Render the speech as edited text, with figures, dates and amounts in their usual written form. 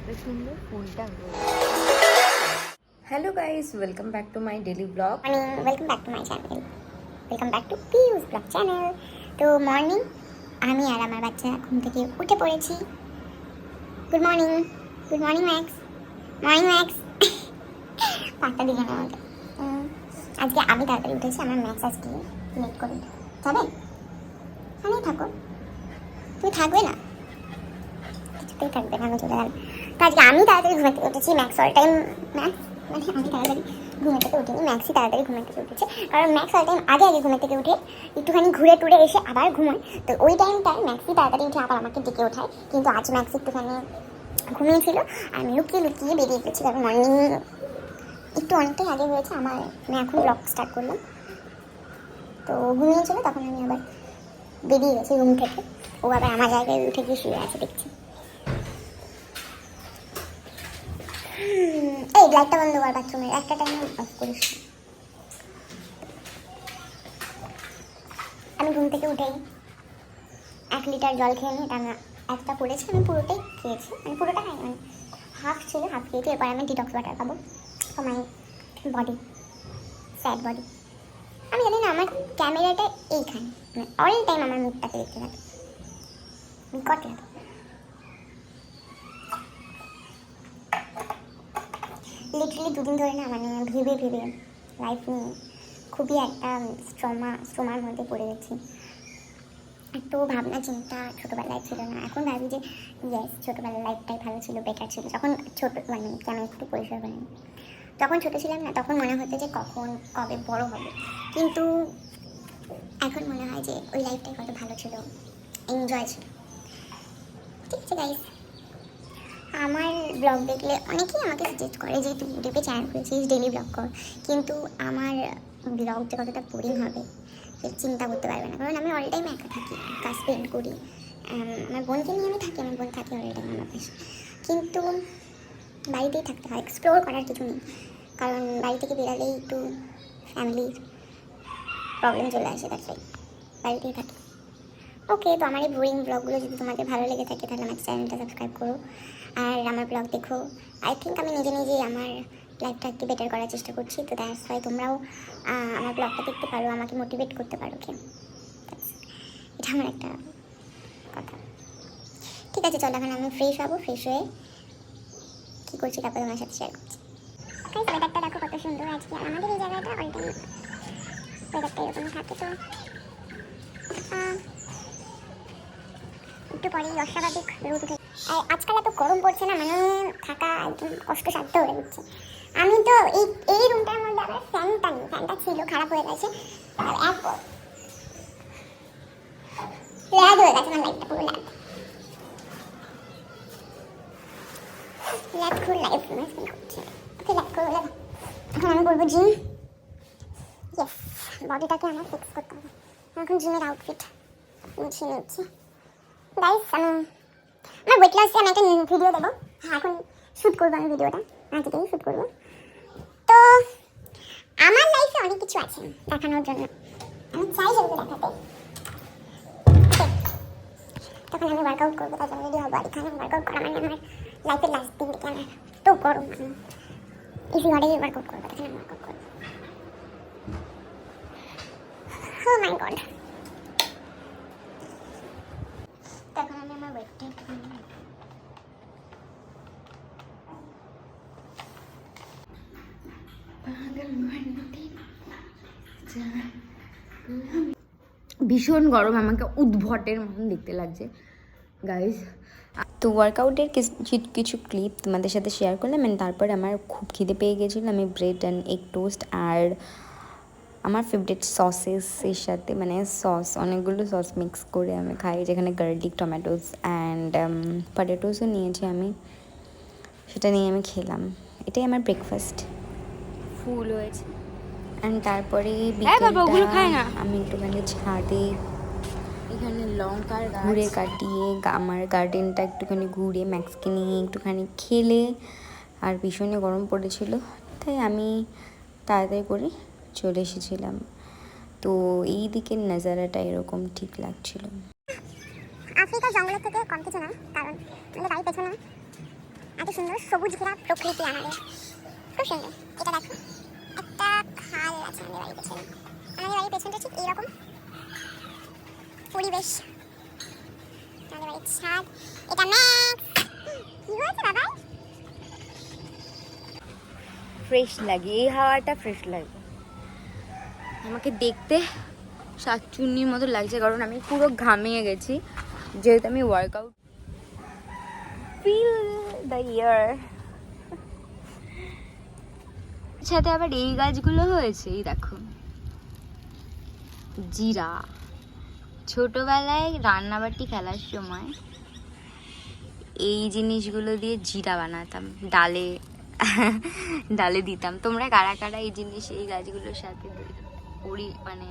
কত সুন্দর ফুলটা হয়েছে। Hello guys, welcome back to my daily blog. Welcome back to my channel, welcome back to পিউস blog channel. তো morning, আমি আর আমার বাচ্চা ঘুম থেকে উঠে পড়েছি। Good morning, good morning max, morning max. পাঁচটা দিকে না আমাকে। আজকে আমি তাড়াতাড়ি উঠেছি, আমার ম্যাক্স আজকে লেট করে যাবে। ওখানেই থাকো, তুমি থাকবে না, কিছুতেই থাকবে না, আমি চলে গেলাম। তো আজকে আমি তাড়াতাড়ি ঘুম থেকে উঠেছি, ম্যাক্স অল টাইম, ম্যাক্স মানে আমি তাড়াতাড়ি ঘুম থেকে উঠিনি, ম্যাক্সই তাড়াতাড়ি ঘুম থেকে উঠেছে। কারণ ম্যাক্স অল টাইম আগে আগে ঘুম থেকে উঠে একটুখানি ঘুরে টুরে এসে আবার ঘুমায়। তো ওই টাইমটায় ম্যাক্সই তাড়াতাড়ি উঠে আবার আমাকে ডেকে ওঠায়। কিন্তু আজ ম্যাক্স একটুখানি ঘুমিয়েছিল আর আমি লুকিয়ে লুকিয়ে বেরিয়ে গেছি। কারণ মর্নিং একটু অনেকটাই আগে হয়েছে আমার, আমি এখন ব্লগ স্টার্ট করলাম। তো ঘুমিয়েছিল, তখন আমি আবার বেরিয়ে গেছি রুম থেকে। ও আবার আমার জায়গায় উঠে গিয়ে শুয়ে আছে দেখছি। এই লাইটটা বন্ধ কর বাথরুমের, একটা টাইম অফ করিস। আমি ঘুম থেকে উঠেই 1 লিটার জল খেয়ে নিই, টানা একটা করেছি, আমি পুরোটাই খেয়েছি, মানে পুরোটা খাই, মানে হাফ ছিল, হাফ খেয়েছি। এরপর আমি ডিটক্স ওয়াটার খাবো for my body, sad body. আমি জানি না আমার ক্যামেরাটা এইখানে, মানে অল টাইম আমার মুখটাকে দেখতে থাকে, বিকট লাগে। লিটারালি 2 দিন ধরে না মানে ভেবে ভেবে লাইফ নিয়ে খুবই একটা স্ট্রমার মধ্যে পড়ে গেছি। এত ভাবনা চিন্তা ছোটোবেলায় ছিল না, এখন ভাবি যে ইয়েস, ছোটোবেলার লাইফটাই ভালো ছিল, বেটার ছিল। যখন ছোটো মানে কেন একটু পরিষ্কার করেনি, যখন ছোটো ছিলাম না, তখন মনে হতো যে কখন কবে বড় হবে। কিন্তু এখন মনে হয় যে ওই লাইফটাই কত ভালো ছিল, এনজয় ছিল। ঠিক আছে গাইস, আমার ব্লগ দেখলে অনেকেই আমাকে সাজেস্ট করে যে তুই ইউটিউবে চ্যানেল খুলেছিস, ডেলি ব্লগ কর। কিন্তু আমার ব্লগ যে কতটা বোরিং হবে চিন্তা করতে পারবে না, কারণ আমি অল টাইম একা থাকি, একা স্পেন্ড করি। আমার বোনকে নিয়ে আমি থাকি, আমার বোন থাকি অল টাইম আমার পাশে। কিন্তু বাড়িতেই থাকতে হয়, এক্সপ্লোর করার কিছু নেই। কারণ বাড়ি থেকে বেরালেই একটু ফ্যামিলির প্রবলেম চলে আসে, তার বাড়িতেই থাকি। ওকে, তো আমার এই বোরিং ব্লগগুলো যদি তোমাদের ভালো লেগে থাকে তাহলে আমার চ্যানেলটা সাবস্ক্রাইব করো আর আমার ব্লগ দেখো। আই থিঙ্ক আমি নিজে নিজেই আমার লাইফটা একটু বেটার করার চেষ্টা করছি। তো দ্যাটস ওয়াই তোমরাও আমার ব্লগটা দেখতে পারো, আমাকে মোটিভেট করতে পারো। এটা আমার একটা কথা। ঠিক আছে, চলো এখন আমি ফ্রেশ হবো, ফ্রেশ হয়ে কী করছি তারপর তোমার সাথে শেয়ার করছি। ওয়েদারটা দেখো কত সুন্দর আজকে, আর আমাদের এই জায়গাটা অল টাইম ওয়েদারটা এরকমই থাকে। তো একটু পরেই অস্বাভাবিক রোদ উঠে। আর আজকাল এত গরম পড়ছে না, মানে থাকা একদম কষ্টসাধ্য হয়ে যাচ্ছে। আমি তো এই রুমটার মধ্যে আবার ফ্যানটা নেই, ফ্যানটা ছিল, খারাপ হয়ে গেছে। ল্যাদ হয়ে গেছে আমার লাইফটা, পুরো ল্যাদ ল্যাদ খুব লাইফ করছে। ওকে, ল্যাদ করে বলে এখন আমি বলবো জিম। ইয়েস, বডিটাকে আমার ফিক্স করতে হবে। এখন জিমের আউটফিট মুছিয়ে নিচ্ছি। গাইস, আমার ওয়েট লসে আমি একটা ভিডিও দেবো। হ্যাঁ, এখন শ্যুট করবো আমি ভিডিওটা, আজকেই শ্যুট করবো। তো আমার লাইফে অনেক কিছু আছে দেখানোর জন্য, আমি চাই সেগুলো দেখাতে। তখন আমি ওয়ার্কআউট করবো, তার জন্য রেডি হবো। আর এখানে ওয়ার্কআউট করা মানে আমার লাইফের লাস্ট দিন থেকে আমার তো গরম, আমি ইজি ঘরে ওয়ার্কআউট করবো, তখন আমি ওয়ার্কআউট করবো। ও মাই গড, তখন আমি আমার ওয়েটটা একটুখানি ভীষণ গরম, আমাকে উদ্ভটের মতন দেখতে লাগছে গাইজ। তো ওয়ার্কআউটের কিছু ক্লিপ তোমাদের সাথে শেয়ার করলাম। তারপরে আমার খুব খিদে পেয়ে গেছিলো, আমি ব্রেড অ্যান্ড এগ টোস্ট আর আমার ফেভারিট সসেসের সাথে, মানে সস অনেকগুলো সস মিক্স করে আমি খাই, যেখানে গার্লিক, টমেটোস অ্যান্ড পটেটোসও নিয়েছি আমি, সেটা নিয়ে আমি খেলাম। এটাই আমার ব্রেকফাস্ট। ফুল হয়েছে। অ্যান্ড তারপরে আমি একটুখানি ছাদে এখানে লঙ্কার ঘুরে কাটিয়ে আমার গার্ডেনটা একটুখানি ঘুরে ম্যাক্সকে নিয়ে একটুখানি খেলে, আর ভীষণই গরম পড়েছিল তাই আমি তাড়াতাড়ি করে চলে এসেছিলাম। তো এই দিকের নাজারাটা এরকম ঠিক লাগছিল। আফ্রিকার জঙ্গলের থেকে কম কিছু না, কারণ আমাদের বাড়ির পেছনে এত সুন্দর সবুজ ঘেরা প্রকৃতি আমাদের, খুব সুন্দর। এটা দেখো একটা খাল আছে আমাদের বাড়ির পেছনে, আমাদের বাড়ির পেছনটা ঠিক এইরকম পরিবেশ। আমাদের বাড়ির ছাদ, এটা ম্যাক্স। কি হয়েছে বাবা? ফ্রেশ লাগে, এই হাওয়াটা ফ্রেশ লাগে। আমাকে দেখতে শাকচুন্নির মতো লাগছে কারণ আমি পুরো ঘামিয়ে গেছি, যেহেতু আমি ওয়ার্কআউট। Feel the year. সাথে আবার এই গাছগুলো হয়েছে, এই দেখো জিরা। ছোটবেলায় রান্নাবাটি খেলার সময় এই জিনিসগুলো দিয়ে জিরা বানাতাম, ডালে ডালে দিতাম। তোমরা কারা কারা এই জিনিস এই গাছগুলোর সাথে মানে